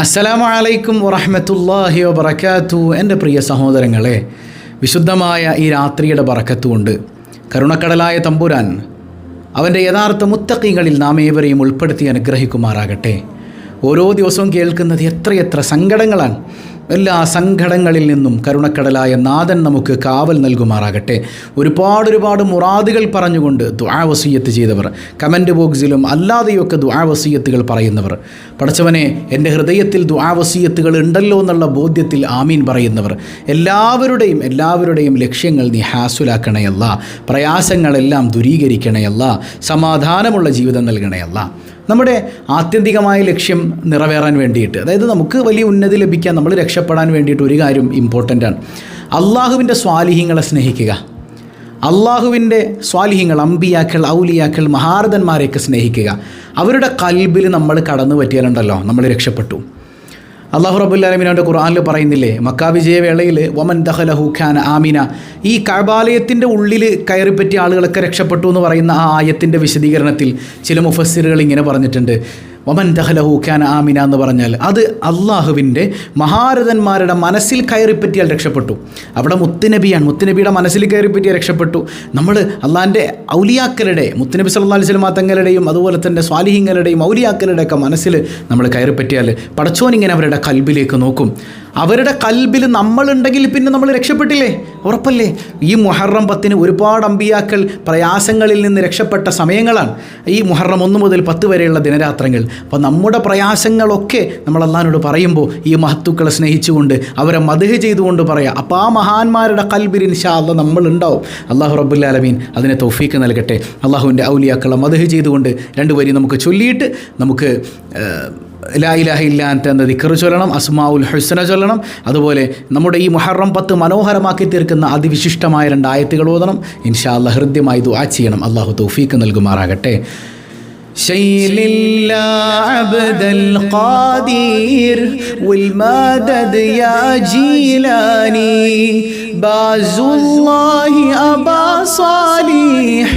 അസ്സലാമു അലൈക്കും വറഹ്മത്തുള്ളാഹി വബറകാതുഹു. എൻ്റെ പ്രിയ സഹോദരങ്ങളെ, വിശുദ്ധമായ ഈ രാത്രിയുടെ ബറക്കത്ത് കൊണ്ട് കരുണക്കടലായ തമ്പുരാൻ അവൻ്റെ യഥാർത്ഥ മുത്തഖീങ്ങളിൽ നാം ഏവരെയും ഉൾപ്പെടുത്തി അനുഗ്രഹിക്കുമാറാകട്ടെ. ഓരോ ദിവസവും കേൾക്കുന്നത് എത്രയെത്ര സങ്കടങ്ങളാണ്. എല്ലാ സങ്കടങ്ങളിൽ നിന്നും കരുണക്കടലായ നാഥൻ നമുക്ക് കാവൽ നൽകുമാറാകട്ടെ. ഒരുപാട് മുറാദുകൾ പറഞ്ഞുകൊണ്ട് ദുആ വസിയ്യത്ത് ചെയ്തവർ, കമൻറ്റ് ബോക്സിലും അല്ലാതെയൊക്കെ ദുആ വസിയ്യത്തുകൾ പറയുന്നവർ, പടച്ചവനെ എൻ്റെ ഹൃദയത്തിൽ ദുആ വസിയ്യത്തുകൾ ഉണ്ടല്ലോ എന്നുള്ള ബോധ്യത്തിൽ ആമീൻ പറയുന്നവർ, എല്ലാവരുടെയും ലക്ഷ്യങ്ങൾ നീ ഹാസുലാക്കണയല്ല, പ്രയാസങ്ങളെല്ലാം ദൂരീകരിക്കണയല്ല, സമാധാനമുള്ള ജീവിതം നൽകണയല്ല. നമ്മുടെ ആത്യന്തികമായ ലക്ഷ്യം നിറവേറാൻ വേണ്ടിയിട്ട്, അതായത് നമുക്ക് വലിയ ഉന്നതി ലഭിക്കാൻ, നമ്മൾ രക്ഷപ്പെടാൻ വേണ്ടിയിട്ട് ഒരു കാര്യം ഇമ്പോർട്ടൻ്റാണ്. അള്ളാഹുവിൻ്റെ സ്വാലിഹീങ്ങളെ സ്നേഹിക്കുക. അള്ളാഹുവിൻ്റെ സ്വാലിഹീങ്ങൾ, അമ്പിയാക്കൾ, ഔലിയാക്കൾ, മഹാരഥന്മാരെയൊക്കെ സ്നേഹിക്കുക. അവരുടെ കൽബിൽ നമ്മൾ കടന്നു പറ്റിയാലുണ്ടല്ലോ നമ്മൾ രക്ഷപ്പെട്ടു. അള്ളാഹു റബ്ബുൽ ആലമീൻ അവൻ്റെ ഖുർആനിൽ പറയുന്നില്ലേ, മക്കാ വിജയവേളയിൽ വമൻ ദഖലഹു കാന ആമിന, ഈ കഅബാലയത്തിൻ്റെ ഉള്ളിൽ കയറിപ്പറ്റിയ ആളുകളൊക്കെ രക്ഷപ്പെട്ടു എന്ന് പറയുന്ന ആ ആയത്തിൻ്റെ വിശദീകരണത്തിൽ ചില മുഫസ്സിറുകൾ ഇങ്ങനെ പറഞ്ഞിട്ടുണ്ട്, വമൻ ദഖലഹു കാന ആമിന എന്ന് പറഞ്ഞാൽ അത് അള്ളാഹുവിൻ്റെ മഹാരഥന്മാരുടെ മനസ്സിൽ കയറിപ്പറ്റിയാൽ രക്ഷപ്പെട്ടു. അവിടെ മുത്തുനബിയാണ്, മുത്തുനബിയുടെ മനസ്സിൽ കയറിപ്പറ്റിയാൽ രക്ഷപ്പെട്ടു. നമ്മൾ അള്ളാഹിൻ്റെ ഔലിയാക്കളുടെ, മുത്തുനബി സല്ലല്ലാഹു അലൈഹി വസല്ലം തങ്ങളുടെയും അതുപോലെ തന്നെ സ്വാലിഹീങ്ങളുടെയും ഔലിയാക്കളുടെയൊക്കെ മനസ്സിൽ നമ്മൾ കയറിപ്പറ്റിയാൽ പടച്ചോനിങ്ങനെ അവരുടെ കൽബിലേക്ക് നോക്കും. അവരുടെ കൽബിൽ നമ്മളുണ്ടെങ്കിൽ പിന്നെ നമ്മൾ രക്ഷപ്പെട്ടില്ലേ, ഉറപ്പല്ലേ. ഈ മുഹറം 10 ഒരുപാട് അമ്പിയാക്കൾ പ്രയാസങ്ങളിൽ നിന്ന് രക്ഷപ്പെട്ട സമയങ്ങളാണ് ഈ മുഹറം 1 മുതൽ 10 വരെയുള്ള ദിനരാത്രങ്ങൾ. അപ്പോൾ നമ്മുടെ പ്രയാസങ്ങളൊക്കെ നമ്മൾ അള്ളാഹിനോട് പറയുമ്പോൾ ഈ മഹത്തുക്കളെ സ്നേഹിച്ചുകൊണ്ട് അവരെ മദ്ഹ് ചെയ്തുകൊണ്ട് പറയാം. അപ്പോൾ ആ മഹാന്മാരുടെ കൽബിൽ ഇൻഷാ അല്ലാഹ് നമ്മളുണ്ടാവും. അല്ലാഹു റബ്ബുൽ ആലമീൻ അതിനെ തൗഫീക്ക് നൽകട്ടെ. അള്ളാഹുവിൻ്റെ ഔലിയാക്കളെ മദ്ഹ് ചെയ്തുകൊണ്ട് 2 വരി നമുക്ക് ചൊല്ലിയിട്ട് നമുക്ക് ലാ ഇലാഹ ഇല്ലാ അൻത എന്ന ദിക്ർ ചൊല്ലണം, അസ്മാഉൽ ഹുസ്ന ചൊല്ലണം. അതുപോലെ നമ്മുടെ ഈ മുഹറം 10 മനോഹരമാക്കി തീർക്കുന്ന അതിവിശിഷ്ടമായ 2 ആയത്തുകൾ ഓതണം. ഇൻഷാ അല്ലാഹ് ഹൃദ്യമായി ദുആ ചെയ്യണം. അല്ലാഹു തൗഫീക്ക് നൽകുമാറാകട്ടെ. شيل عبد القادر والمدد يا جيلاني باز الله أبا صالح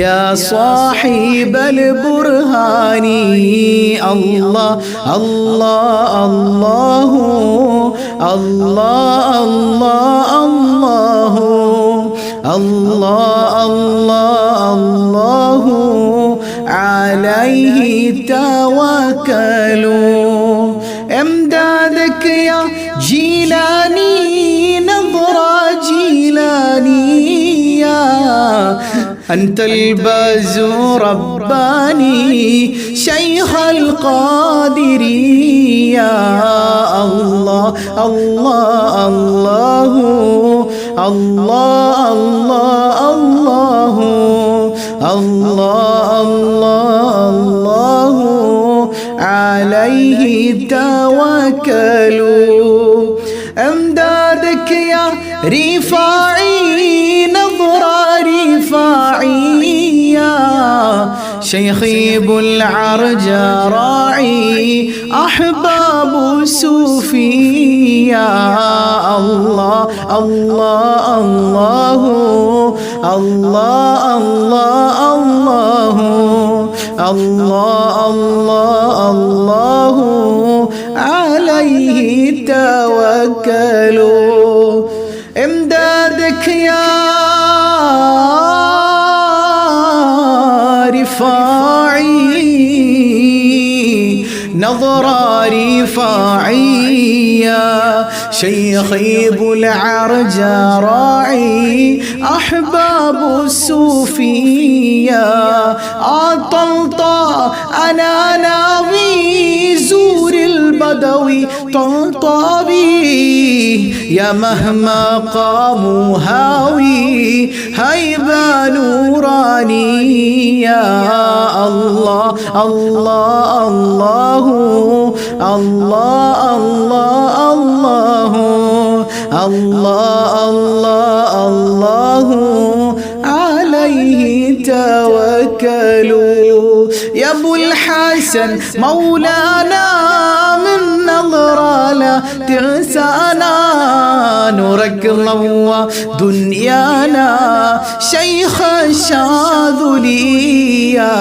يا صاحب البرهان الله الله الله الله الله الله الله الله عليه توكلوا امدادك يا جيلاني نظرة جيلاني يا أنت الباز رباني شيخ القادر يا الله الله الله الله الله الله الله عليه توكلوا امدادك يا رفاعي نظرة رفاعي يا شيخي بالعرج راعي أحباب صوفي يا الله الله الله الله الله الله الله الله عليه توكلوا امدادك يا رفاعي نظرة رفاعية شيخي بالعرج راعي أحباب الصوفية طلطا أنا ناوي زور البدوي طلطابي يا مهما قاموا هاوي هيبة نوراني يا الله الله الله الله الله الله الله الله عليه توكلوا يا ابو الحسن مولانا من نظرة لا تنسانا نورك نوى دنيانا شيخ الشاذلي يا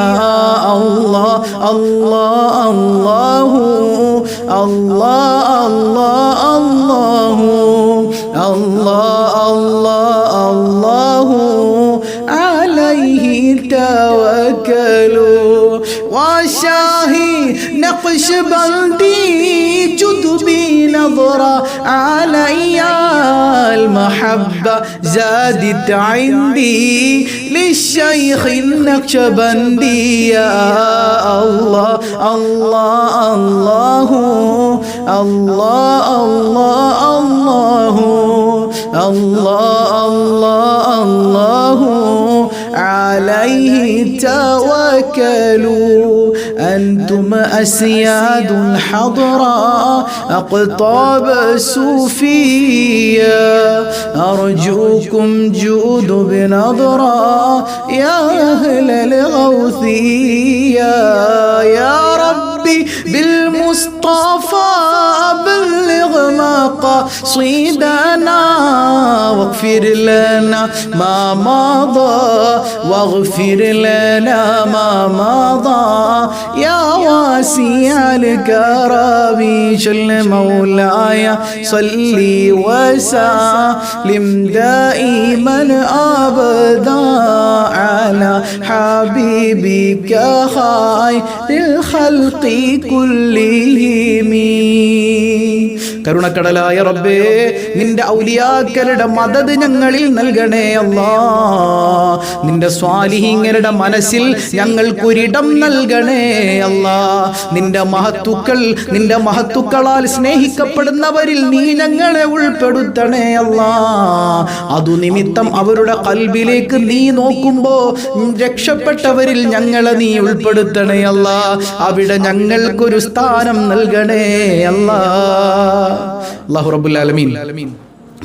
الله الله الله الله الله الله الله الله الله عليه توكلوا وشاهي نقشبندي جدبي نظرة علي المحبة زادت عندي للشيخ النقشبندي يا الله الله الله الله الله الله الله الله الله عليه توكلوا أنتم أسياد الحضراء أقطاب الصوفية أرجوكم جود بنظرة يا أهل الغوثية يا ربي بالمصطفى بلغ مقاصدنا واغفر لنا ما مضى واغفر لنا ما مضى يا واسع الكرم جل مولاي صلي وسلم دائما أبدا على حبيبك خير الخلق كلهم. കരുണക്കടലായ റബ്ബേ, നിന്റെ ഔലിയാക്കളുടെ മദദ് ഞങ്ങളിൽ നൽകണേ അല്ലാഹ്. നിന്റെ സ്വാലിഹീങ്ങളുടെ മനസ്സിൽ ഞങ്ങൾക്കൊരിടം നൽകണേ അല്ലാഹ്. നിന്റെ മഹത്തുക്കളാൽ സ്നേഹിക്കപ്പെടുന്നവരിൽ നീ ഞങ്ങളെ ഉൾപ്പെടുത്തണേ അല്ലാഹ്. അതു നിമിത്തം അവരുടെ ഖൽബിലേക്ക് നീ നോക്കുമ്പോ രക്ഷപ്പെട്ടവരിൽ ഞങ്ങളെ നീ ഉൾപ്പെടുത്തണേ അല്ലാഹ്. അവിടെ ഞങ്ങൾക്കൊരു സ്ഥാനം നൽകണേ അല്ലാഹ്. അല്ലാഹു റബ്ബുൽ ആലമീൻ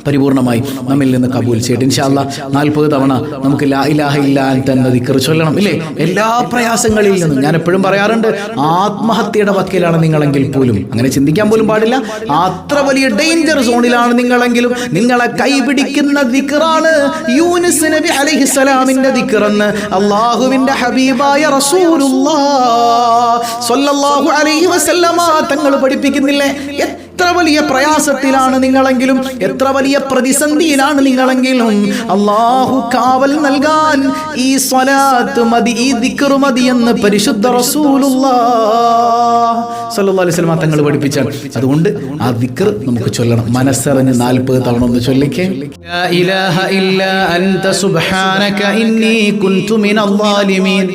പരിപൂർണമായി നമ്മിൽ നിന്ന് കബൂൽ ചെയ്യട്ടെ. ഇൻഷാ അല്ലാഹ് 40 തവണ നമുക്ക് ലാ ഇലാഹ ഇല്ലാ അൻത എന്ന ദിക്ർ ചൊല്ലണം, ഇല്ലേ? എല്ലാ പ്രയാസങ്ങളിൽ നിന്നും. ഞാൻ എപ്പോഴും പറയാറുണ്ട്, ആത്മഹത്യയുടെ വക്കിലാണ് നിങ്ങളെങ്കിൽ പോലും അങ്ങനെ ചിന്തിക്കാൻ പോലും പാടില്ല. അത്ര വലിയ ഡേഞ്ചർ സോണിലാണ് നിങ്ങളെങ്കിലും നിങ്ങളെ കൈപിടിക്കുന്ന ദിക്റാണ് യൂനുസ് നബി അലൈഹിസ്സലാമിന്റെ ദിക്ർ എന്ന് അല്ലാഹുവിന്റെ ഹബീബായ റസൂലുള്ളാഹ് സ്വല്ലല്ലാഹു അലൈഹി വസല്ലമ തങ്ങൾ പഠിപ്പിക്കുന്നില്ലേ? എത്ര വലിയ പ്രയാസത്തിലാണ് നിങ്ങളെങ്കിലും, എത്ര വലിയ പ്രതിസന്ധിയിലാണ് നിങ്ങളെങ്കിലും, അല്ലാഹു കാവൽ നൽകാൻ ഈ സ്വലാത്ത് മതി, ഈ ദിക്ർ മതി എന്ന് പരിശുദ്ധ റസൂലുള്ളാഹ് സ്വല്ലല്ലാഹു അലൈഹി വസല്ലം തങ്ങൾ പഠിപ്പിച്ചാൽ, അതുകൊണ്ട് ആ ദിക്ർ നമുക്ക് ചൊല്ലണം. മനസ്സറിഞ്ഞ് 40 തവണ ഒന്ന് ചൊല്ലിക്കേ. ലാ ഇലാഹ ഇല്ലാ അൻത സുബ്ഹാനക ഇന്നി കുൻതു മിനൽ ളാലിമീൻ.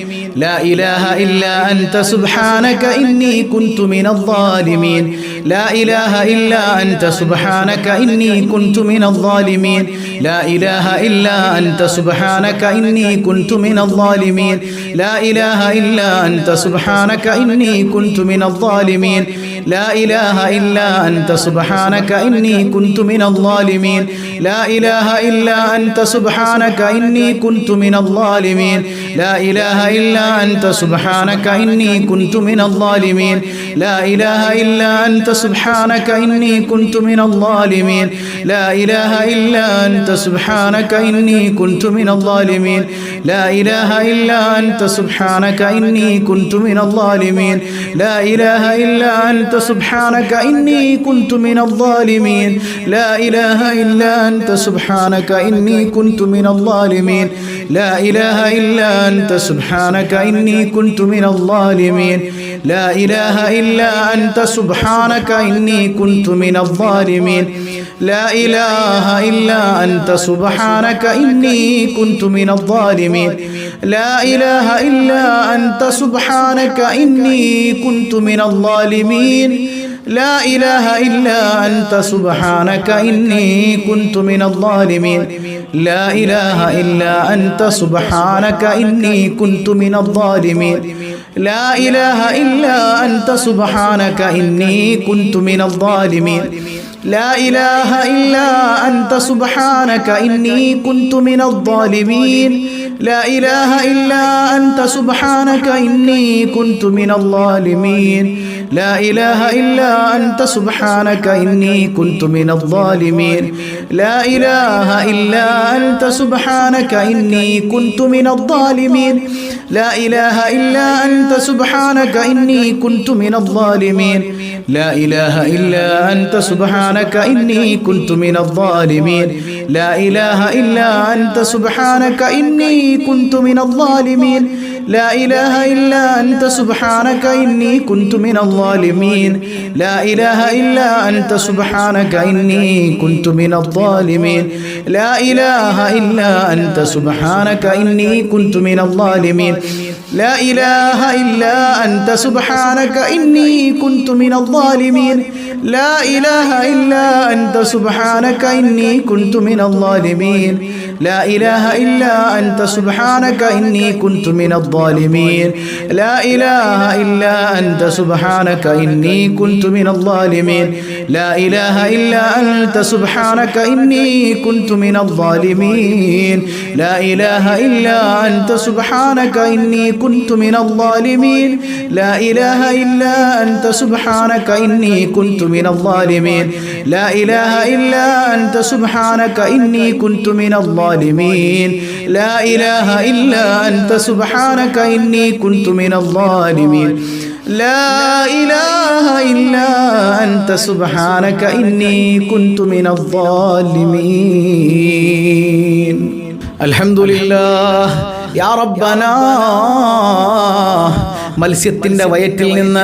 ലാ ഇലാഹ ഇല്ലാ അൻത സുബ്ഹാനക ഇന്നി കുൻതു മിനൽ ളാലിമീൻ. ലാ ഇലാഹ ഇല്ലാ അൻത സുബ്ഹാനക ഇന്നി കുൻതു മിനൽ ളാലിമീൻ. ലാ ഇലാഹ ഇല്ലാ അൻത സുബ്ഹാനക ഇന്നി കുൻതു മിനൽ ളാലിമീൻ. ലാ ഇലാഹ ഇല്ലാ അൻത സുബ്ഹാനക ഇന്നി കുൻതു മിനൽ ളാലിമീൻ. ലാ ഇലാഹ ഇല്ലാ അൻത സുബ്ഹാനക ഇന്നി കുൻതു മിനൽ ളാലിമീൻ. ലാ ഇലാഹ ഇല്ലാ അൻത സുബ്ഹാനക ഇന്നി കുൻതു മിനൽ ളാലിമീൻ. ലാ ഇലാഹ ഇല്ലാ അൻത സുബ്ഹാനക ഇന്നി കുൻതു മിനൽ ളാലിമീൻ. ലാ ഇലാഹ ഇല്ലാ അൻത സുബ്ഹാനക ഇന്നി കുൻതു മിനൽ ളാലിമീൻ. ലാ ഇലാഹ ഇല്ലാ അൻത സുബ്ഹാനക ഇന്നി കുൻതു മിനൽ ളാലിമീൻ. ലാ ഇലാഹ ഇല്ലാ അൻത സുബ്ഹാനക ഇന്നി കുൻതു മിനൽ ളാലിമീൻ. ലാ ഇലാഹ ഇല്ലാ അൻത സുബ്ഹാനക ഇന്നി കുൻതു മിനൽ ളാലിമീൻ. ലാ ഇലാഹ ഇല്ലാ അൻത സുബ്ഹാനക ഇന്നി കുൻതു മിനൽ ളാലിമീൻ. ലാ ഇലാഹ ഇല്ലാ അൻത സുബ്ഹാനക ഇന്നി കുൻതു മിനൽ ളാലിമീൻ. لا إله إلا أنت سبحانك إني كنت من الظالمين. لا إله إلا أنت سبحانك إني كنت من الظالمين. لا إله إلا أنت سبحانك إني كنت من الظالمين. لا إله إلا أنت سبحانك إني كنت من الظالمين. لا إله إلا أنت سبحانك إني كنت من الظالمين. لا إله إلا أنت سبحانك إني كنت من الظالمين. لا إله إلا أنت سبحانك إني كنت من الظالمين. لا إله إلا أنت سبحانك إني كنت من الظالمين. لا إله إلا أنت سبحانك إني كنت من الظالمين لا إله إلا أنت سبحانك إني كنت من الظالمين لا إله إلا أنت سبحانك إني كنت من الظالمين لا إله إلا أنت سبحانك إني كنت من الظالمين لا إله إلا أنت سبحانك إني كنت من الظالمين لا إله إلا أنت سبحانك إني كنت من الظالمين لا إله إلا أنت سبحانك إني كنت من الظالمين لا إله إلا أنت سبحانك إني كنت من الظالمين لا إله إلا أنت سبحانك إني كنت من الظالمين لا إله إلا أنت سبحانك إني كنت من الظالمين لا إله إلا أنت سبحانك إني كنت من الظالمين لا إله إلا أنت سبحانك إني كنت من الظالمين لا إله إلا أنت سبحانك إني كنت من الظالمين لا إله إلا أنت سبحانك إني كنت من الظالمين لا إله إلا أنت سبحانك إني كنت من الظالمين لا إله إلا أنت سبحانك إني كنت من الظالمين لا إله إلا أنت سبحانك إني كنت من الظالمين لا إله إلا أنت سبحانك إني كنت من الظالمين الحمد لله يا ربنا മത്സ്യത്തിന്റെ വയറ്റിൽ നിന്ന്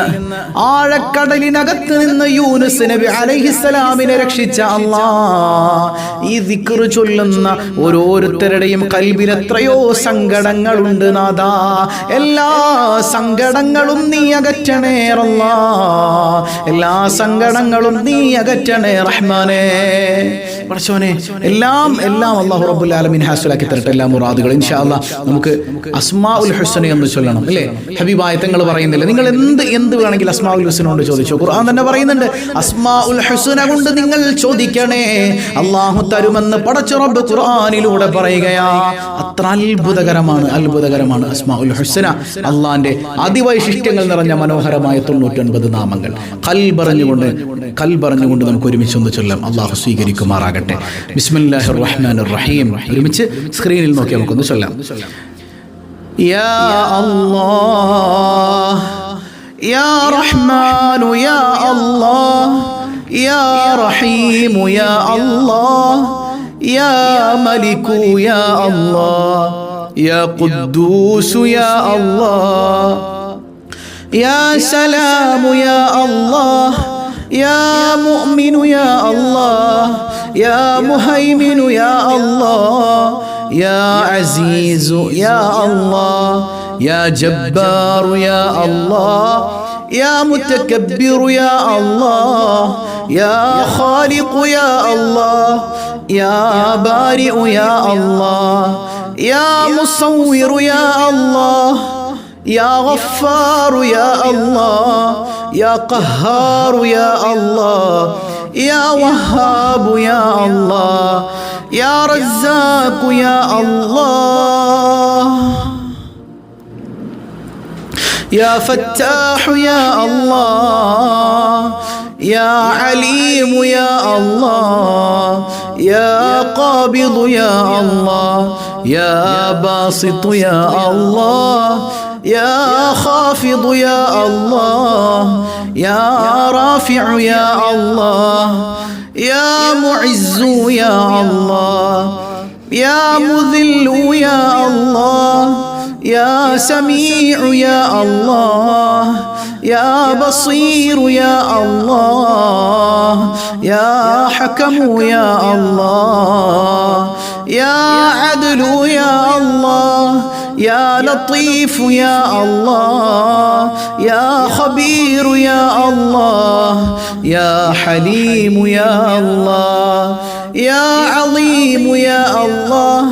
ആഴക്കടലിനകത്ത് നിന്ന് യൂനുസ് നബി അലൈഹിസ്സലാമിനെ രക്ഷിച്ച അല്ലാഹ് ഈ ദിക്ർ ചൊല്ലുന്ന ഓരോരുത്തരുടെയും കൽബിൽ എത്രയോ സങ്കടങ്ങളുണ്ട് നാഥാ എല്ലാ സങ്കടങ്ങളും നീ അകറ്റണേ അല്ലാഹ് എല്ലാ സങ്കടങ്ങളും നീ അകറ്റണേ റഹ്മാനേ പടച്ചോനെ എല്ലാം അല്ലാഹു റബ്ബുൽ ആലമീൻ ഹാസിലാക്കി തരട്ടെ എല്ലാ മുറാദുകളും ഇൻഷാ അല്ലാഹ് നമുക്ക് അസ്മാഉൽ ഹുസ്ന എന്ന് ചൊല്ലണം അല്ലേ ഹബീബായ തങ്ങൾ പറയുന്നില്ല നിങ്ങൾ എന്ത് വേണമെങ്കിൽ അസ്മാഉൽ ഹുസ്ന കൊണ്ട് ചോദിച്ചോ ഖുർആൻ തന്നെ പറയുന്നുണ്ട് അസ്മാഉൽ ഹുസ്ന കൊണ്ട് നിങ്ങൾ ചോദിക്കണേ അല്ലാഹു തരുമെന്ന് പടച്ച റബ്ബ് ഖുർആനിലൂടെ പറയുകയാ അത്ര അത്ഭുതകരമാണ് അസ്മാഉൽ ഹുസ്ന അല്ലാഹുവിന്റെ അതിവൈശിഷ്ട്യങ്ങൾ നിറഞ്ഞ മനോഹരമായ 99 നാമങ്ങൾ കൽബറിഞ്ഞുകൊണ്ട് നമുക്ക് ഒരുമിച്ച് ഒന്ന് ചൊല്ലാം അല്ലാഹു സ്വീകരിക്കുമാറാകട്ടെ ബിസ്മില്ലാഹിർ റഹ്മാനിർ റഹീം ഒരുമിച്ച് സ്ക്രീനിൽ നോക്കി നമുക്കൊന്ന് ചൊല്ലാം يا الله يا رحمن يا الله يا رحيم يا الله يا ملك يا الله يا قدوس يا الله يا سلام يا الله يا مؤمن يا الله يا مهيمن يا الله يا عزيز يا الله يا جبار يا الله يا متكبر يا الله يا خالق يا الله يا بارئ يا الله يا مصور يا الله يا غفار يا الله يا قهار يا الله يا وهاب يا الله يا رزاق يا الله يا فتاح يا الله يا عليم يا الله يا قابض يا الله يا باسط يا الله يا خافض يا الله يا رافع يا الله يا معز يا الله يا مذل يا الله يا سميع يا الله يا بصير يا الله يا حكم يا الله يا عدل يا الله يا لطيف يا الله يا خبير يا الله يا حليم يا الله يا عظيم يا الله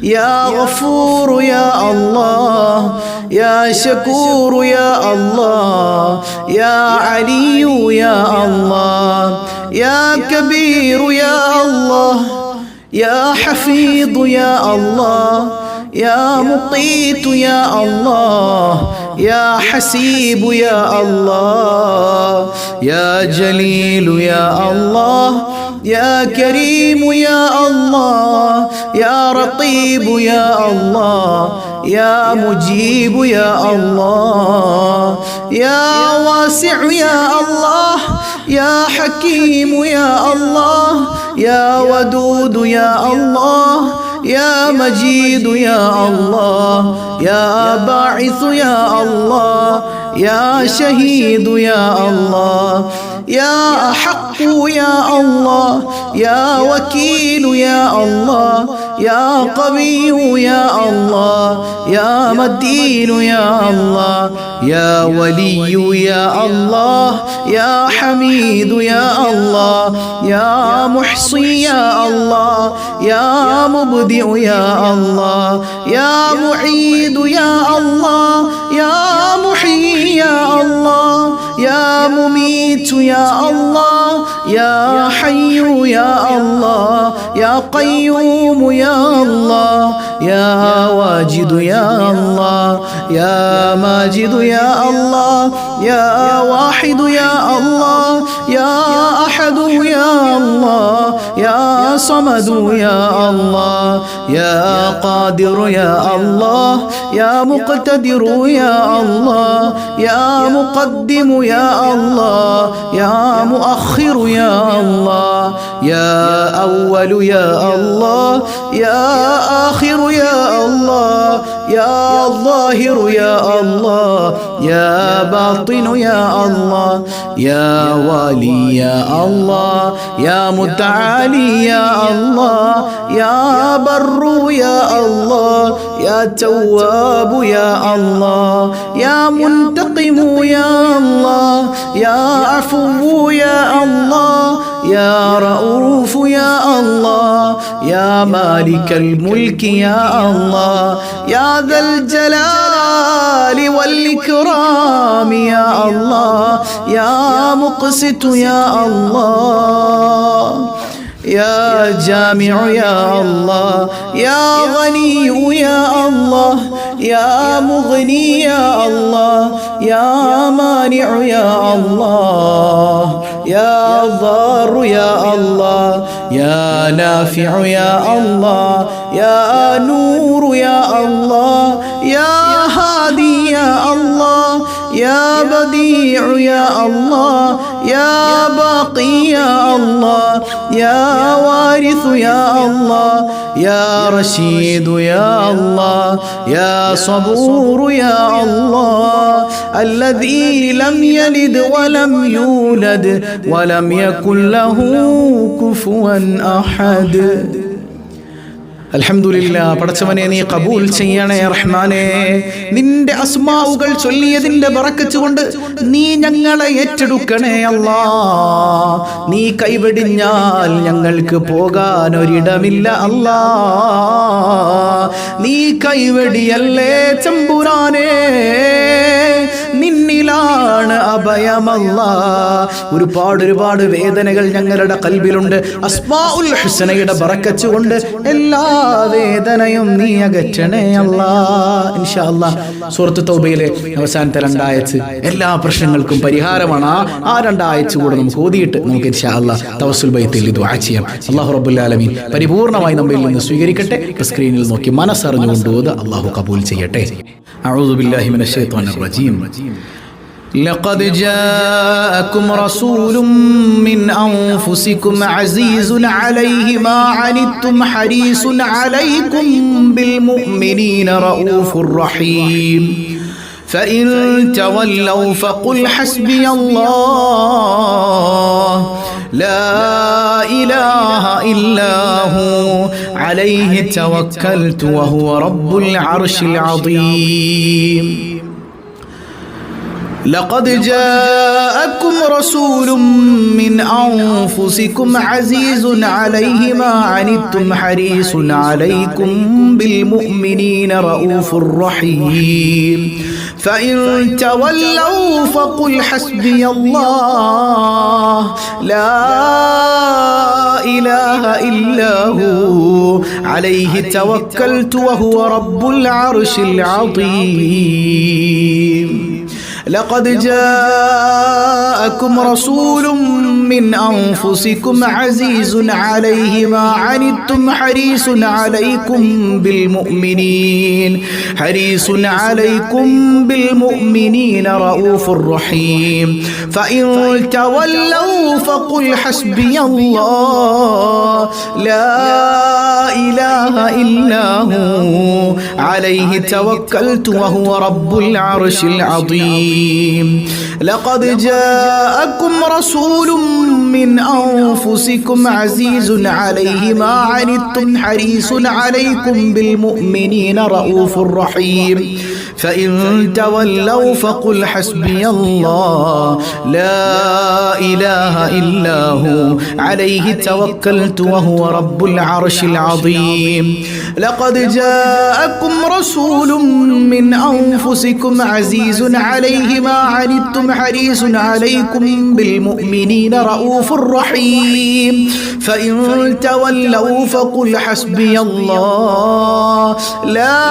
يا غفور يا الله يا شكور يا الله يا علي يا الله يا كبير يا الله يا حفيظ يا الله يا مقيت يا الله يا حسيب يا الله يا جليل يا الله يا كريم يا الله يا رقيب يا الله يا مجيب يا الله يا واسع يا الله يا حكيم يا الله يا ودود يا الله يا مجيد يا الله يا باعث يا الله يا شهيد يا الله يا حق يا الله يا وكيل يا الله يا قوي يا الله يا متين يا الله يا ولي يا الله يا حميد يا الله يا محصي يا الله يا مبدئ يا الله يا معيد يا الله يا محيي يا الله يا مميت يا الله يا حي يا الله يا قيوم يا الله يا واجد يا الله يا ماجد يا الله يا واحد يا الله يا أحد يا الله يا صمد يا الله يا قادر يا الله يا مقتدر يا الله يا مقدم يا الله يا مؤخر يا الله يا أول يا الله يا آخر يا الله يا ظاهر يا الله يا باطن يا الله يا والي يا الله يا متعالي يا الله يا بر يا الله يا تواب يا الله يا منتقم يا الله يا عفو يا الله يا رؤوف يا الله يا مالك الملك يا الله يا ذا الجلال والإكرام يا الله يا مقسط يا الله يا جامع يا الله يا غني يا الله يا مغني يا الله يا مانع يا الله يا ضار يا الله يا نافع يا الله يا نور يا الله يا هادي يا الله يا بديع يا الله يا باقي يا الله يا وارث يا الله يا رشيد يا الله يا صبور يا الله الذي لم يلد ولم يولد ولم يكن له كفوا أحد. അൽഹംദുലില്ലാ, പടച്ചവനെ നീ കബൂൽ ചെയ്യണേ റഹ്മാനേ. നിന്റെ അസ്മാവുകൾ ചൊല്ലിയതിന്റെ ബറക്കത്ത് കൊണ്ട് നീ ഞങ്ങളെ ഏറ്റെടുക്കണേ അല്ലാ. നീ കൈവെടിഞ്ഞാൽ ഞങ്ങൾക്ക് പോകാൻ ഒരിടമില്ല അല്ലാ. നീ കൈവെടിയല്ലേ തമ്പുരാനേ, നിന്നിലാണ് അഭയമല്ലാ. ഒരുപാട് വേദനകൾ ഞങ്ങളുടെ കൽബിലുണ്ട്. അസ്മാഉൽ ഹുസ്നയുടെ ബറക്കത്ത് കൊണ്ട് എല്ലാ വേദനയും നീ അകറ്റണേ അല്ലാ. ഇൻഷാ അല്ലാഹ് സൂറത്ത് തൗബയിലെ അവസാനത്തെ 2 ആയത്ത് എല്ലാ പ്രശ്നങ്ങൾക്കും പരിഹാരമാണ്. ആ 2 ആയത്ത് കൂടെ നമുക്ക് ഓതിയിട്ട് നമുക്ക് ഇൻഷാ അല്ലാഹ് തവസ്സുൽ ബൈത്തിൽ ദുആ ചെയ്യാം. അല്ലാഹു റബ്ബുൽ ആലമീൻ പരിപൂർണമായി നമ്മിൽ നിന്ന് സ്വീകരിക്കട്ടെ. സ്ക്രീനിൽ നോക്കി മനസ്സറിഞ്ഞുകൊണ്ട് ഓത്. അല്ലാഹു കബൂൽ ചെയ്യട്ടെ. അഊദു ബില്ലാഹി മിനശ് ശൈത്വാനിർ റജീം. لقد جاءكم رسول من أنفسكم عزيز عليه ما عنتم حريص عليكم بالمؤمنين رؤوف رحيم فإن تولوا فقل حسبي الله لا إله إلا هو عليه توكلت وهو رب العرش العظيم. لقد جاءكم رسول من أنفسكم عزيز عليه ما عنتم حريص عليكم بالمؤمنين رؤوف رحيم فإن تولوا فقل حسبي الله لا إله إلا هو عليه توكلت وهو رب العرش العظيم لقد جاءكم رسول من أنفسكم عزيز عليه ما عنتم حريص عليكم بالمؤمنين رؤوف رحيم فإن تولوا فقل حسبي الله لا إله إلا هو عليه توكلت وهو رب العرش العظيم لقد جاءكم رسول من أنفسكم عزيز عليه ما عنتم حريص عليكم بالمؤمنين رؤوف رحيم فإن تولوا فقل حسبي الله لا إله إلا هو عليه توكلت وهو رب العرش العظيم لقد جاءكم رسول من أنفسكم عزيز عليه ما عنتم حريص عليكم بالمؤمنين رؤوف رحيم فإن تولوا فقل حسبي الله لا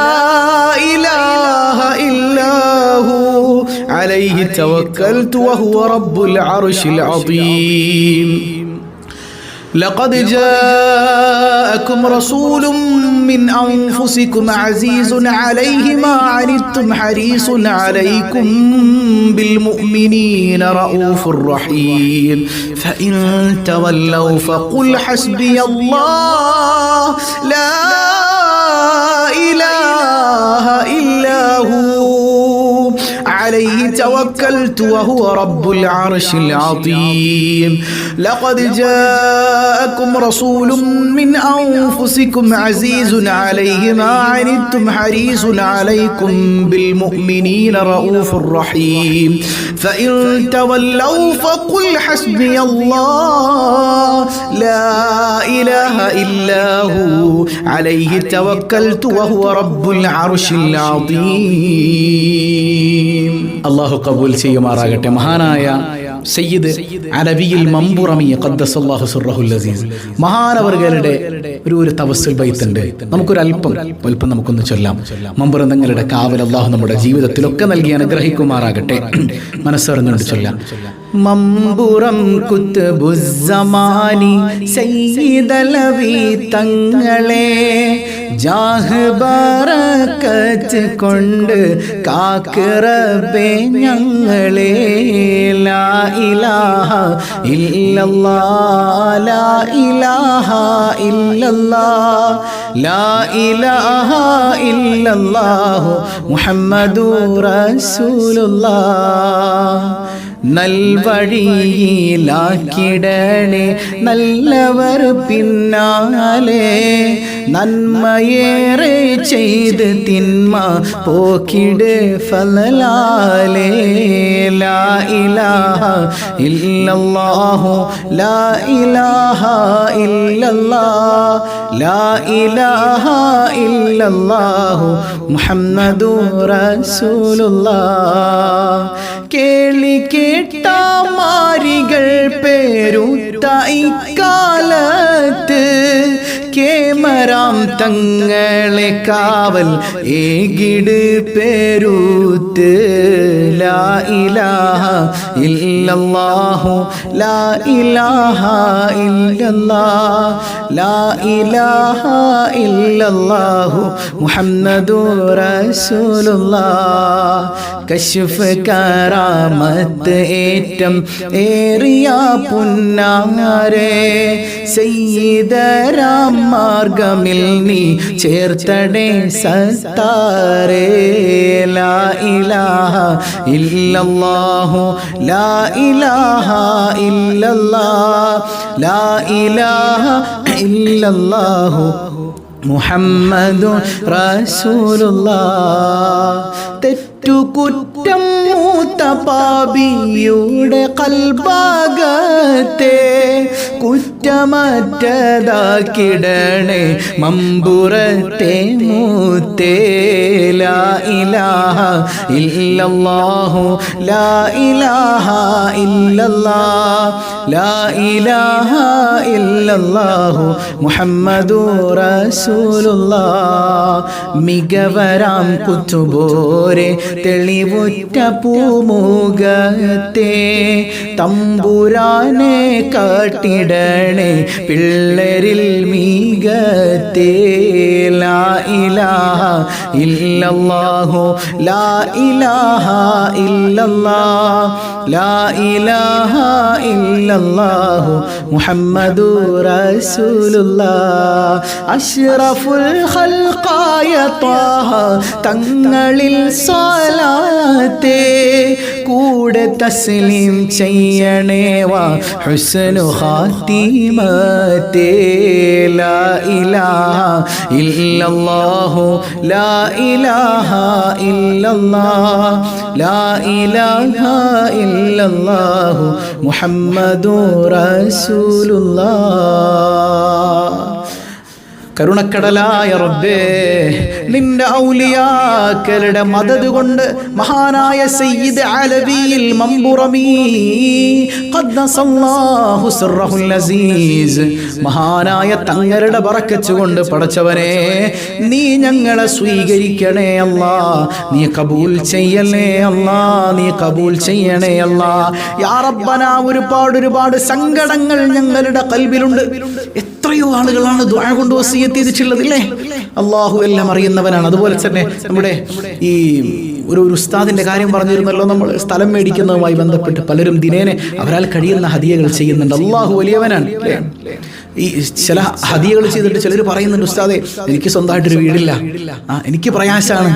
إله إلا هو عليه توكلت وهو رب العرش العظيم لقد جاءكم رسول من أنفسكم عزيز عليه ما عنتم حريص عليكم بالمؤمنين رؤوف رحيم فإن تولوا فقل حسبي الله لا إله إلا هو عليه توكلت وهو رب العرش العظيم لقد جاءكم رسول من أنفسكم عزيز عليه ما عنتم حريص عليكم بالمؤمنين رؤوف رحيم فإن تولوا فقل حسبي الله لا إله إلا هو عليه توكلت وهو رب العرش العظيم അള്ളാഹു കബൂൽ ചെയ്യുമാറാകട്ടെ. മഹാനായ സയ്യിദ് അലവിയിൽ മമ്പുറമി ഖദ്ദസല്ലാഹു സിർറഹുൽ അസീസ് മഹാനവർകളുടെ ഒരു തവസ്സുൽ ബൈത്ത് ഉണ്ട്. നമുക്കൊരല്പം നമുക്കൊന്ന് ചൊല്ലാം. മമ്പുറന്തങ്ങളുടെ കാവൽ അള്ളാഹു നമ്മുടെ ജീവിതത്തിലൊക്കെ നൽകി അനുഗ്രഹിക്കുമാറാകട്ടെ. മനസ്സറിഞ്ഞുകൊണ്ട് ചൊല്ലാം. മമ്പുറം കുത്ബുസ്സമാനി സയ്യിദലവി തങ്ങളെ ജാഹ് ബറക്കത്ത് കൊണ്ട് കാക്കറബേ ഞങ്ങളെ ലാ ഇലാഹ ഇല്ലല്ലാഹ് ലാ ഇലാഹ ഇല്ലല്ലാഹ് ലാ ഇലാഹ ഇല്ലല്ലാഹു മുഹമ്മദുർ റസൂലുള്ളാഹ് നൽവഴിയിലാക്കിടണേ നല്ലവർ പിന്നാലെ നന്മയേറെ ചെയ്ത് തിന്മ പോക്കിട് ഫലാലേ ലാ ഇലാഹ ഇല്ലല്ലാഹു ലാ ഇലാഹ ഇല്ലല്ലാഹ് ലാ ഇലാഹ ഇല്ലല്ലാഹു മുഹമ്മദുർ റസൂലുള്ളാഹ് കേളി കേട്ട മാരികൾ പേരുത്ത ഇക്കാലത്ത് കേമരാം തങ്ങളെ കാവൽ ഏകിട് പേരുത്ത് ലാ ഇലാഹ ഇല്ലല്ലാഹു ലാ ഇലാഹ ഇല്ലല്ലാഹ് ലാ ഇലാഹ ഇല്ലല്ലാഹു മുഹമ്മദുർ റസൂലുള്ളാഹ് കശ്ഫ് കറാമത്ത് ഏറ്റം ഏറിയ പുന്നാരെ സയ്യിദരാം മാർഗമിൽ നീ ചേർത്തടേ സത്താരേ ലാ ഇലാഹ ഇല്ലല്ലാഹു ലാ ഇലാഹ ഇല്ലല്ലാഹ് ലാ ഇലാഹ ഇല്ലല്ലാഹു മുഹമ്മദുർ റസൂലുള്ളാഹ് തെറ്റുകുറ്റം മൂത്ത പാപിയുടെ കൽബാകത്തെ കുറ്റമറ്റതാക്കിടണേ മമ്പുറത്തെ മൂത്തേ ലാ ഇലാഹ ഇല്ലല്ലാഹു ലാ ഇലാഹ ഇല്ലല്ലാഹ് ലാ ഇലാഹ ഇല്ലല്ലാഹു മുഹമ്മദുർ റസൂലുള്ളാഹ് മികവരാം കുത്തുബോരെ തെളിവുറ്റ പൂമുഖത്തെ തമ്പുരാനെ കാട്ടിടണേ പിള്ളരിൽ മികത്തെ ലാ ഇലാഹ ഇല്ലല്ലാഹു ലാ ഇലാഹ ഇല്ലല്ലാഹ് ലാ ഇലാഹ ഇല്ലല്ലാഹു മുഹമ്മദുർ റസൂലുള്ളാഹ് അഷ്റഫുൽ ഖൽഖായ ത്വാഹ തങ്ങളിൽ സ്വലാത്തേ കൂടെ തസ്ലീം ചെയ്യണേ വാ ഹുസ്നു ഖാത്തിമത്തേ ലാ ഇലാഹ ഇല്ലല്ലാഹു ലാ ഇലാഹ ഇല്ലല്ലാഹ് ലാ ഇലാഹ ഇല്ലല്ലാഹു മുഹമ്മദുർ റസൂലുള്ളാഹ് കരുണക്കടലായ റബ്ബേ നിന്റെ ഔലിയാക്കളുടെ മദദ് കൊണ്ട് മഹാനായ സയ്യിദ് അലവിയിൽ മമ്പുറമി ഖദ്ദസല്ലാഹു സിർറഹുൽ അസീസ് മഹാനായ തങ്ങളുടെ ബറക്കത്ത് കൊണ്ട് പടച്ചവനെ നീ ഞങ്ങളെ സ്വീകരിക്കണേ അല്ലാ നീ കബൂൽ ചെയ്യണേ അല്ലാ നീ കബൂൽ ചെയ്യണേ അല്ലാ യാ റബ്ബന ഒരുപാട് സങ്കടങ്ങൾ ഞങ്ങളുടെ ഖൽബിലുണ്ട് എത്രയോ ആളുകളാണ് ദുആ കൊണ്ട് വസിയത്ത് ചെയ്തിട്ടുള്ളത് ഇല്ലേ അല്ലാഹു എല്ലാം അറിയുന്നവനാണ് അതുപോലെ തന്നെ നമ്മുടെ ഈ ഒരു ഉസ്താദിന്റെ കാര്യം പറഞ്ഞിരുന്നല്ലോ നമ്മൾ സ്ഥലം മേടിക്കുന്നതുമായി ബന്ധപ്പെട്ട് പലരും ദിനേനെ അവരാൽ കഴിയുന്ന ഹദിയകൾ ചെയ്യുന്നുണ്ട് അല്ലാഹു വലിയവനാണ് അല്ലേ ഈ ചില ഹദിയകൾ ചെയ്തിട്ട് ചിലർ പറയുന്നുണ്ട് ഉസ്താദേ എനിക്ക് സ്വന്തമായിട്ടൊരു വീടില്ല എനിക്ക് പ്രയാസമാണ്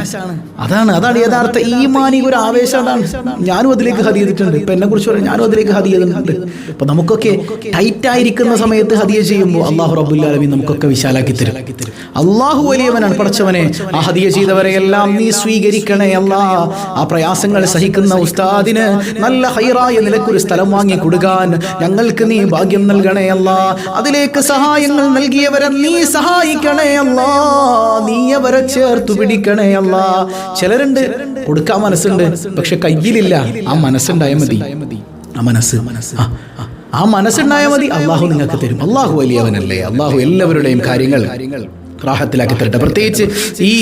അതാണ് യഥാർത്ഥ ഈമാനി ഒരു ആവേശം അതാണ് ഞാനും അതിലേക്ക് ഹദിയ ചെയ്തിട്ടുണ്ട് ഇപ്പൊ എന്നെ കുറിച്ച് പറയാം ഞാനും അതിലേക്ക് ഹദിയ ചെയ്തിട്ടുണ്ട് അപ്പൊ നമുക്കൊക്കെ ടൈറ്റ് ആയിരിക്കുന്ന സമയത്ത് ഹദിയ ചെയ്യുമ്പോൾ അല്ലാഹു റബ്ബുൽ ആലമീൻ നമുക്കൊക്കെ വിശാലാക്കി തരും അല്ലാഹു വലിയവനാണ് പടച്ചവനെ ആ ഹദിയ ചെയ്തവരെ എല്ലാം നീ സ്വീകരിക്കണേ അല്ലാ ആ പ്രയാസങ്ങൾ സഹിക്കുന്ന ഉസ്താദിന് നല്ല ഹൈറായ നിലക്കൊരു സ്ഥലം വാങ്ങി കൊടുക്കാൻ ഞങ്ങൾക്ക് നീ ഭാഗ്യം നൽകണേ അല്ലാ അതിലേക്ക് സഹായങ്ങൾ നൽകിയവരെ നീ സഹായിക്കണേ അല്ലാ നീ അവരെ ചേർത്തു പിടിക്കണേ അല്ലാ ചിലരുണ്ട് കൊടുക്കാൻ മനസ്സുണ്ട് പക്ഷെ കയ്യിലില്ല ആ മനസ്സുണ്ടായാൽ മതി ആ മനസ്സുണ്ടായാൽ മതി അള്ളാഹു നിങ്ങൾക്ക് തരും അള്ളാഹു വലിയവനല്ലേ അള്ളാഹു എല്ലാവരുടെയും കാര്യങ്ങൾ റാഹത്തിലാക്കി തരട്ടെ പ്രത്യേകിച്ച് ഈ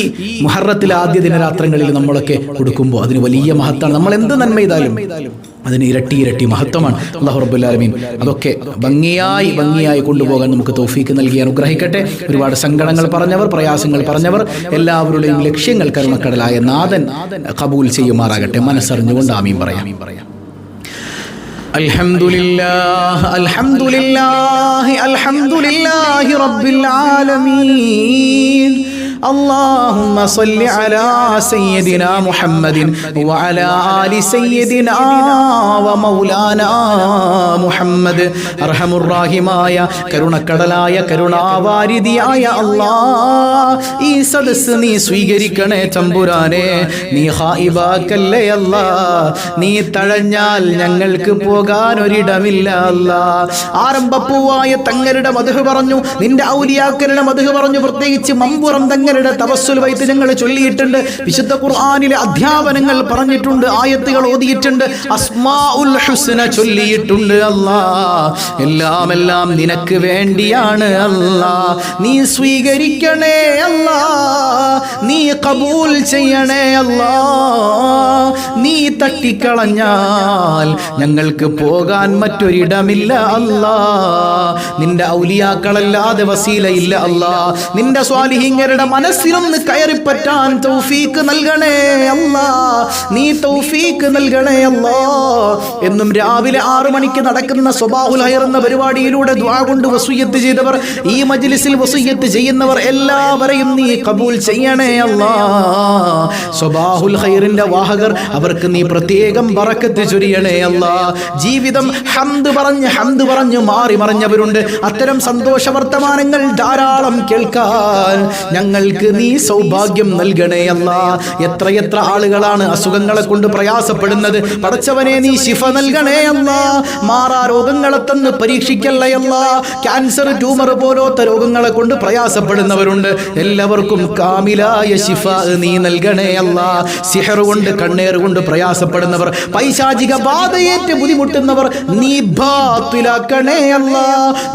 മുഹറത്തിലെ ആദ്യ ദിനരാത്രങ്ങളിൽ നമ്മളൊക്കെ കൊടുക്കുമ്പോൾ അതിന് വലിയ മഹത്താണ് നമ്മൾ എന്ത് നന്മ ചെയ്താലും അതിന് ഇരട്ടി മഹത്വമാണ് അല്ലാഹു റബ്ബുൽ ആലമീൻ അതൊക്കെ ഭംഗിയായി കൊണ്ടുപോകാൻ നമുക്ക് തൗഫീക്ക് നൽകി അനുഗ്രഹിക്കട്ടെ ഒരുപാട് സങ്കടങ്ങൾ പറഞ്ഞവർ പ്രയാസങ്ങൾ പറഞ്ഞവർ എല്ലാവരുടെയും ലക്ഷ്യങ്ങൾ കരുണക്കടലായ നാഥൻ ഖബൂൽ ചെയ്യുമാറാകട്ടെ മനസ്സറിഞ്ഞുകൊണ്ട് ആമീൻ പറയാം അൽഹംദുലില്ലാഹി റബ്ബിൽ ആലമീൻ اللهم صل على سيدنا محمد وعلى آل سيدنا ومولانا محمد أرحم الراحماയ കരുണക്കടലായ കരുണാവാരിധിയായ അല്ലാഹ് ഈ സദസ്സ് നീ സ്വീകരിക്കണേ തമ്പുരാനെ നീ ഖായിബാക്കല്ലേ അല്ലാഹ് നീ തഴഞ്ഞാൽ ഞങ്ങൾക്ക് പോകാൻ ഒരിടമില്ല അല്ലാഹ് ആരംഭപ്പൂവായ തങ്ങളുടെ മദ്ഹ് പറഞ്ഞു നിന്റെ ഔലിയാക്കളുടെ മദ്ഹ് പറഞ്ഞു പ്രത്യേകിച്ച് മമ്പുറം തങ്ങൾ തവസ്സുൽ വൈത്ത് ഞങ്ങൾ ചൊല്ലിയിട്ടുണ്ട് വിശുദ്ധ ഖുർആനിലെ അധ്യാപനങ്ങൾ പറഞ്ഞിട്ടുണ്ട് ആയത്തുകൾ ഓതിയിട്ടുണ്ട് അസ്മാഉൽ ഹുസ്ന ചൊല്ലിയിട്ടുണ്ട് അല്ലാഹ് എല്ലാം നിനക്ക് വേണ്ടിയാണ് അല്ലാഹ് നീ സ്വീകരിക്കണേ അല്ലാഹ് നീ ഖബൂൽ ചെയ്യണേ അല്ലാഹ് നീ തട്ടിക്കളഞ്ഞാൽ ഞങ്ങൾക്ക് പോകാൻ മറ്റൊരിടമില്ല അല്ലാഹ് നിന്റെ ഔലിയാക്കളല്ലാതെ വസീലയില്ല അല്ലാഹ് നിന്റെ സ്വാലിഹീങ്ങളുടെ മനസ്സിലൊന്ന് കയറിപ്പറ്റാൻ തൗഫീക്ക് നൽകണേ അല്ലാ നീ തൗഫീക്ക് നൽകണേ അല്ലാ എന്നും രാവിലെ 6 മണിക്ക് നടക്കുന്ന സ്വബാഹുൽ ഹൈർ എന്ന പരിപാടിയിലൂടെ ദുആ കൊണ്ട് വസിയത്ത് ചെയ്തവർ ഈ മജ്ലിസിൽ വസിയത്ത് ചെയ്യുന്നവർ എല്ലാവരെയും നീ കബൂൽ ചെയ്യണേ അല്ലാ സ്വബാഹുൽ ഹൈറിന്റെ വാഹകർ അവർക്ക് നീ പ്രത്യേകം ബറക്കത്ത് ചൊരിയണേ അല്ലാ ജീവിതം ഹംദ് പറഞ്ഞ് മാറി മറിഞ്ഞവരുണ്ട് അത്തരം സന്തോഷ വർത്തമാനങ്ങൾ ധാരാളം കേൾക്കാൻ ഞങ്ങൾക്ക് ഞങ്ങൾക്ക് നീ സൗഭാഗ്യം നൽകണേ അല്ലാ. എത്രയെത്ര ആളുകളാണ് അസുഖങ്ങളെ കൊണ്ട് പ്രയാസപ്പെടുന്നത്. പടച്ചവനെ നീ ശിഫ നൽകണേ അല്ലാ. മാറാ രോഗങ്ങളെ തന്ന് പരീക്ഷിക്കല്ലേ അല്ലാ. ക്യാൻസർ, ട്യൂമർ പോലത്തെ രോഗങ്ങളെ കൊണ്ട് പ്രയാസപ്പെടുന്നവരുണ്ട്. എല്ലാവർക്കും കാമിലായ ശിഫ നീ നൽകണേ അല്ലാ. സിഹർ കൊണ്ട്, കണ്ണേർ കൊണ്ട് പ്രയാസപ്പെടുന്നവർ, പൈശാചിക ബാധയേറ്റ് ബുദ്ധിമുട്ടുന്നവർ നീ ബാത്തിലാക്കണേ അല്ലാ.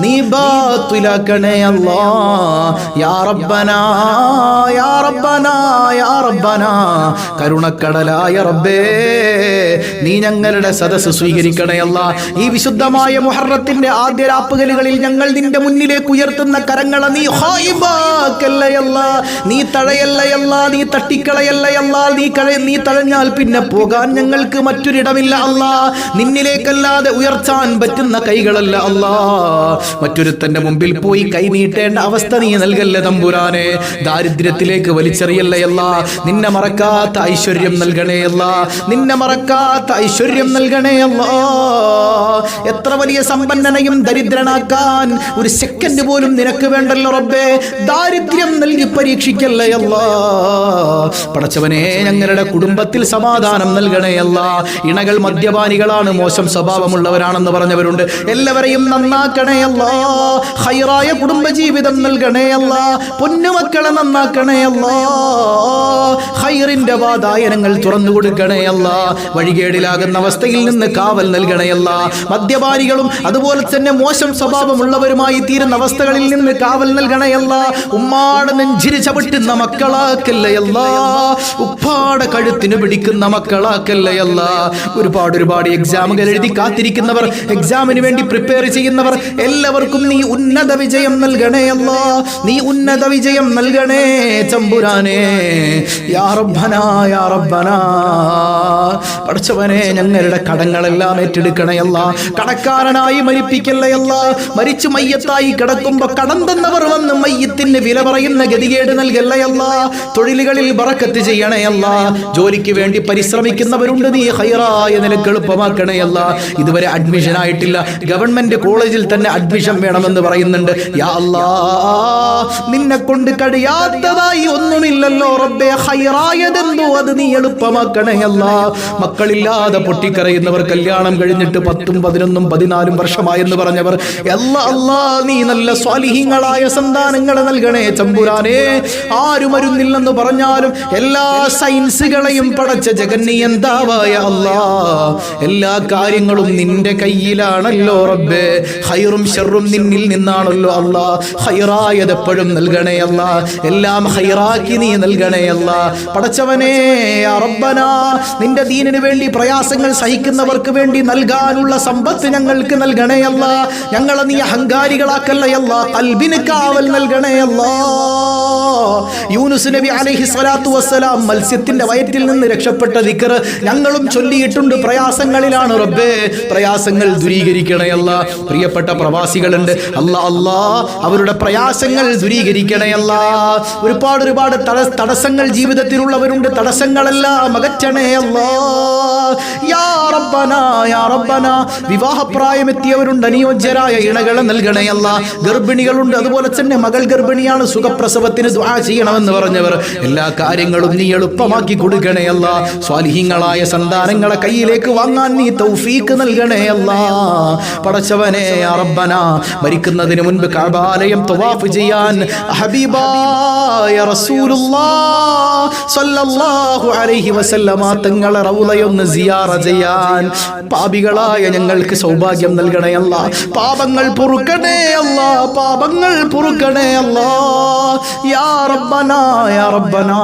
നീ ബാത്തിലാക്കണേ അല്ലാ. യാ റബ്ബനാ യാ റബ്ബനാ യാ റബ്ബനാ. കരുണക്കടലായ റബ്ബേ, നീ ഞങ്ങളുടെ സദസ്സ് സ്വീകരിക്കണേ അല്ലാ. ഈ വിശുദ്ധമായ മുഹറത്തിന്റെ ആദ്യ രാപ്പകലുകളിൽ ഞങ്ങൾ നിന്റെ മുന്നിലേക്ക് ഉയർത്തുന്ന കരങ്ങളെ നീ ഹായിബാക്കല്ലയല്ല, നീ തഴയല്ലയല്ല, നീ തട്ടിക്കളയല്ലയല്ല. നീ തഴഞ്ഞാൽ പിന്നെ പോകാൻ ഞങ്ങൾക്ക് മറ്റൊരിടമില്ല അല്ലാ. നിന്നിലേക്കല്ലാതെ ഉയർത്താൻ പറ്റുന്ന കൈകളല്ല അല്ലാ. മറ്റൊരുത്തന്റെ മുമ്പിൽ പോയി കൈ നീട്ടേണ്ട അവസ്ഥ നീ നൽകല്ല തമ്പുരാനെ. ദാരിദ്ര്യത്തിലേക്ക് വലിച്ചെറിയല്ലയല്ല. നിന്നെ മറക്കാത്ത ഐശ്വര്യം നൽകണേയല്ല. നിന്നെ മറക്കാത്ത ഐശ്വര്യം നൽകണേയല്ല. എത്ര വലിയ സമ്പന്നനെയും ദരിദ്രനാക്കാൻ ഒരു സെക്കൻഡ് പോലും നിനക്ക് വേണ്ടല്ലോ റബ്ബേ. ദാരിദ്ര്യം നൽകി പരീക്ഷിക്കല്ലയല്ല. പടച്ചവനെ, ഞങ്ങളുടെ കുടുംബത്തിൽ സമാധാനം നൽകണേയല്ല. ഇണകൾ മദ്യപാനികളാണ്, മോശം സ്വഭാവമുള്ളവരാണെന്ന് പറഞ്ഞവരുണ്ട്. എല്ലാവരെയും നന്നാക്കണേയല്ല. ഹൈറായ കുടുംബജീവിതം നൽകണേയല്ല. പൊന്നുമക്കളെ നന്നാക്കണേയല്ല. ഹൈറിന്റെ വാതായനങ്ങൾ തുറന്നു കൊടുക്കണേയല്ല. വഴികേടിലാകുന്ന അവസ്ഥയിൽ നിന്ന് കാവൽ നൽകണേയല്ല. മദ്യപാനികളും അതുപോലെ തന്നെ മോശം സ്വഭാവമുള്ളവരുമായി തീരുന്ന അവസ്ഥകളിൽ നിന്ന് കാവൽ നൽകണേയല്ല. ഉമ്മാടെ നെഞ്ചിരി ചവിട്ടുന്ന മക്കളാക്കല്ലയല്ല. ഉപ്പാടെ കഴുത്തിന് പിടിക്കുന്ന മക്കളാക്കല്ലയല്ല. ഒരുപാട് എക്സാമുകൾ എഴുതി കാത്തിരിക്കുന്നവർ, എക്സാമിന് വേണ്ടി പ്രിപ്പയർ ചെയ്യുന്നവർ എല്ലാവർക്കും നീ ഉന്നത വിജയം നൽകണേയല്ല. നീ ഉന്നത വിജയം നൽകണേ തമ്പുരാനെ. യാ റബ്ബനാ യാ റബ്ബനാ. പടച്ചവനെ, ഞങ്ങളുടെ കടങ്ങളെല്ലാം ഏറ്റെടുക്കണയല്ല. കടക്കാരനായി മരിപ്പിക്കല്ലയല്ല. മരിച്ചു മയ്യത്തായി കിടക്കുമ്പോ കടം തന്നവർ വന്ന് മയ്യത്തിന് വില പറയുന്ന ഗതികേട് നൽകല്ലയല്ല. തൊഴിലുകളിൽ ബറക്കത്ത് ചെയ്യണയല്ല. ജോലിക്ക് വേണ്ടി പരിശ്രമിക്കുന്നവരുണ്ട്, നീ ഹൈറായ നിലക്ക് എളുപ്പമാക്കണയല്ല. ഇതുവരെ അഡ്മിഷൻ ആയിട്ടില്ല, ഗവൺമെന്റ് കോളേജിൽ തന്നെ അഡ്മിഷൻ വേണമെന്ന് പറയുന്നുണ്ട്. യാ അല്ലാ, നിന്നെ കൊണ്ട് കഴിയാത്തതായി ഒന്നുമില്ലല്ലോ റബ്ബേ. ഹൈറായതെന്തോ അത് നീ എളുപ്പമാക്കണയല്ല. മക്കളില്ലാതെ പൊട്ടിക്കരയുന്നവർ, കല്യാണം കഴിഞ്ഞിട്ട് 10, 11, 14 വർഷമായെന്ന് പറഞ്ഞവർ, അല്ലാ നീ നല്ല സ്വാലിഹീങ്ങളായ സന്താനങ്ങളെ നൽകണേ തമ്പുരാനെ. ആരും വരുന്നില്ലെന്ന് പറഞ്ഞാലും എല്ലാ സയൻസുകളെയും പടച്ച ജഗന്നിയന്താവായ അല്ലാ, എല്ലാ കാര്യങ്ങളും നിന്റെ കയ്യിലാണല്ലോ റബ്ബേ. ഹൈറും ഷർറും നിന്നിൽ നിന്നാണല്ലോ അല്ലാ. ഹൈറായത് എപ്പോഴും നൽകണേ അല്ലാ. എല്ലാം ഹൈറാക്കി നീ നൽകണേ അല്ലാ. പടച്ചവനെ, യാ റബ്ബനാ, നിന്റെ ദീനിന് വേണ്ടി പ്രയാസങ്ങൾ സഹിക്കുന്നവർക്ക് വേണ്ടി നൽകാനുള്ള സമ്പത്ത് ഞങ്ങൾക്ക് നൽകണേയല്ല. ഞങ്ങളെ നീ അഹങ്കാരികളാക്കല്ലയല്ല. ഖൽബിന് കാവൽ നൽകണേയല്ല. യൂനുസ് നബി അലൈഹി സ്വലാത്തു വസ്സലാം മത്സ്യത്തിന്റെ വയറ്റിൽ നിന്ന് രക്ഷപ്പെട്ട ദിക്ർ ഞങ്ങളും ചൊല്ലിയിട്ടുണ്ട്. പ്രയാസങ്ങളിലാണ് റബ്ബേ, പ്രയാസങ്ങൾ ദൂരീകരിക്കണേയല്ല. പ്രിയപ്പെട്ട പ്രവാസികളുണ്ട്, അല്ലാ അവരുടെ പ്രയാസങ്ങൾ ദൂരീകരിക്കണേയല്ല. ഒരുപാട് തടസ്സങ്ങൾ ജീവിതത്തിലുള്ളവരുണ്ട്. തടസ്സങ്ങളെല്ലാം അകറ്റണേയല്ല. യാ റബ്ബനാ യാ റബ്ബനാ. വിവാഹപ്രായമെത്തിയവരുണ്ട്, അനുയോജ്യരായ ഇണകളെ നൽകണേയല്ല. ഗർഭിണികളുണ്ട്, അതുപോലെ തന്നെ മകൾ ഗർഭിണിയാണ്, സുഖപ്രസവത്തിന് ദുആ ചെയ്യണമെന്ന് പറഞ്ഞവർ, എല്ലാ കാര്യങ്ങളും നീ എളുപ്പമാക്കി കൊടുക്കണേയല്ല. സ്വാലിഹീങ്ങളായ സന്താനങ്ങളെ കയ്യിലേക്ക് വാങ്ങാൻ നീ തൗഫീക്ക് നൽകണേയല്ല. പടച്ചവനെ, യാ റബ്ബനാ, മരിക്കുന്നതിന് മുൻപ് കഅബാലയം തവാഫ് ചെയ്യാൻ ഹബീബായ റസൂലുള്ളാഹ് സ്വല്ലല്ലാഹു അലൈഹി വസല്ലമ തങ്ങളെ റൗളയൊന്ന് സിയാറ ചെയ്യാൻ പാപികളായ ഞങ്ങൾക്ക് സൗഭാഗ്യം നൽകണേയല്ല. പാപങ്ങൾ പൊറുക്കണേ അല്ലാ, പാപങ്ങൾ പൊറുക്കണേ അല്ലാ. യാ റബ്ബനാ യാ റബ്ബനാ.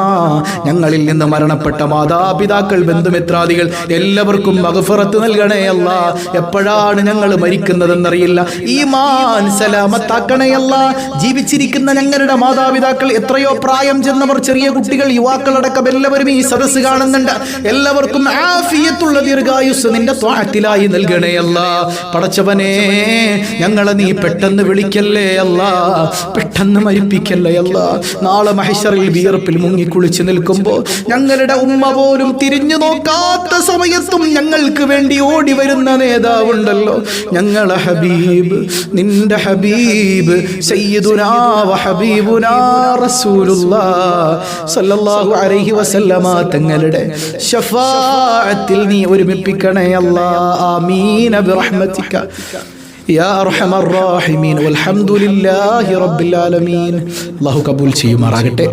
ഞങ്ങളിൽ നിന്ന് മരണപ്പെട്ട മാതാപിതാക്കൾ, ബന്ധുമിത്രാദികൾ എല്ലാവർക്കും മഗ്ഫിറത്ത് നൽകണേ അല്ലാ. എപ്പോഴാണ് ഞങ്ങൾ മരിക്കുന്നതെന്നറിയില്ല. ഈമാൻ സലാമത്താക്കണേ അല്ലാ. ജീവിച്ചിരിക്കുന്ന ഞങ്ങളുടെ മാതാപിതാക്കൾ, എത്രയോ പ്രായം ചെന്നവർ, ചെറിയ കുട്ടികൾ, യുവാക്കളടക്കം എല്ലാവരും ഈ സദസ്സ് കാണുന്നുണ്ട്. എല്ലാവർക്കും ആഫിയത്തുള്ള ദീർഘായുസ് നിന്റെ ത്വാഅത്തിലായി നൽകണേ അല്ലാ. പടച്ചവനെ, ഞങ്ങളെ നീ പെട്ടെന്ന് വിളിക്കല്ലേ അല്ലാ, പെട്ടെന്ന് മരിപ്പിക്കല്ലേ അല്ലാ. നാളെ മഹ്ശറിൽ വിയർപ്പിൽ മുങ്ങിക്കുളിച്ച് നിൽക്കുമ്പോൾ ഞങ്ങളുടെ ഉമ്മ പോലും തിരിഞ്ഞു നോക്കാത്ത സമയത്തും ഞങ്ങൾക്ക് വേണ്ടി ഓടി വരുന്ന നേതാവുണ്ടല്ലോ, ഞങ്ങളെ ഹബീബ്, നിന്റെ ഹബീബ്, സയ്യിദുനാ വ ഹബീബുനാ റസൂലുള്ളാഹ് സല്ലല്ലാഹു അലൈഹി വസല്ലമ തങ്ങളുടെ ശഫാഅത്തിൽ നീ ഒരുമിപ്പിക്കണേ അല്ലാഹ്. ആമീൻ ബിറഹ്മതിക യാ അർഹമർ റഹീമീൻ വൽഹംദുലില്ലാഹി റബ്ബിൽ ആലമീൻ. അല്ലാഹു കബൂൽ ചെയ്യുമാറാകട്ടെ.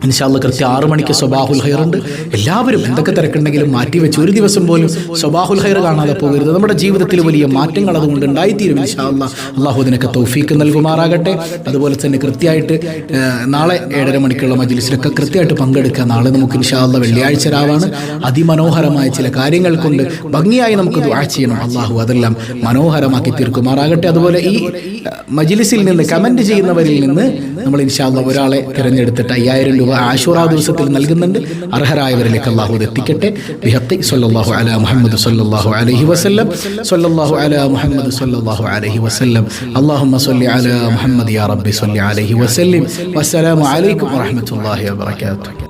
ഇൻഷാ അല്ലാഹ് കൃത്യം 6 മണിക്ക് സ്വബാഹുൽ ഖൈർ ഉണ്ട്. എല്ലാവരും എന്തൊക്കെ തിരക്കുണ്ടെങ്കിലും മാറ്റിവെച്ച് ഒരു ദിവസം പോലും സ്വബാഹുൽ ഖൈർ കാണാതെ പോകരുത്. നമ്മുടെ ജീവിതത്തിൽ വലിയ മാറ്റങ്ങൾ അതുകൊണ്ട് ഉണ്ടായിത്തീരും ഇൻഷാ അല്ലാഹ്. അള്ളാഹു അതിനൊക്കെ തൗഫീക്ക് നൽകുമാറാകട്ടെ. അതുപോലെ തന്നെ കൃത്യമായിട്ട് നാളെ 7:30 മണിക്കുള്ള മജ്ലിസിലൊക്കെ കൃത്യമായിട്ട് പങ്കെടുക്കുക. നാളെ നമുക്ക് ഇൻഷാ അല്ലാഹ് വെള്ളിയാഴ്ച രാവാണ്. അതിമനോഹരമായ ചില കാര്യങ്ങൾ കൊണ്ട് ഭംഗിയായി നമുക്ക് ദുആ ചെയ്യണം. അള്ളാഹു അതെല്ലാം മനോഹരമാക്കി തീർക്കുമാറാകട്ടെ. അതുപോലെ ഈ മജ്ലിസിൽ നിന്ന് കമന്റ് ചെയ്യുന്നവരിൽ നിന്ന് നമ്മൾ ഇൻഷാ അല്ലാഹ് ഒരാളെ തിരഞ്ഞെടുത്തിട്ട് 5000 രൂപ ആശൂറ ദിവസത്തിൽ നൽകുന്നുണ്ട്. അർഹരായവരിലേക്ക് അല്ലാഹു എത്തിക്കട്ടെ. ബിഹഖി സ്വല്ലല്ലാഹു അലാ മുഹമ്മദ് സ്വല്ലല്ലാഹു അലൈഹി വസല്ലം സ്വല്ലല്ലാഹു അലാ മുഹമ്മദ് സ്വല്ലല്ലാഹു അലൈഹി വസല്ലം. അല്ലാഹുമ്മ സ്വല്ലി അലാ മുഹമ്മദ് യാ റബ്ബി സ്വല്ലി അലൈഹി വസല്ലം. വസ്സലാമു അലൈക്കും വറഹ്മത്തുള്ളാഹി വബറകാതുഹു.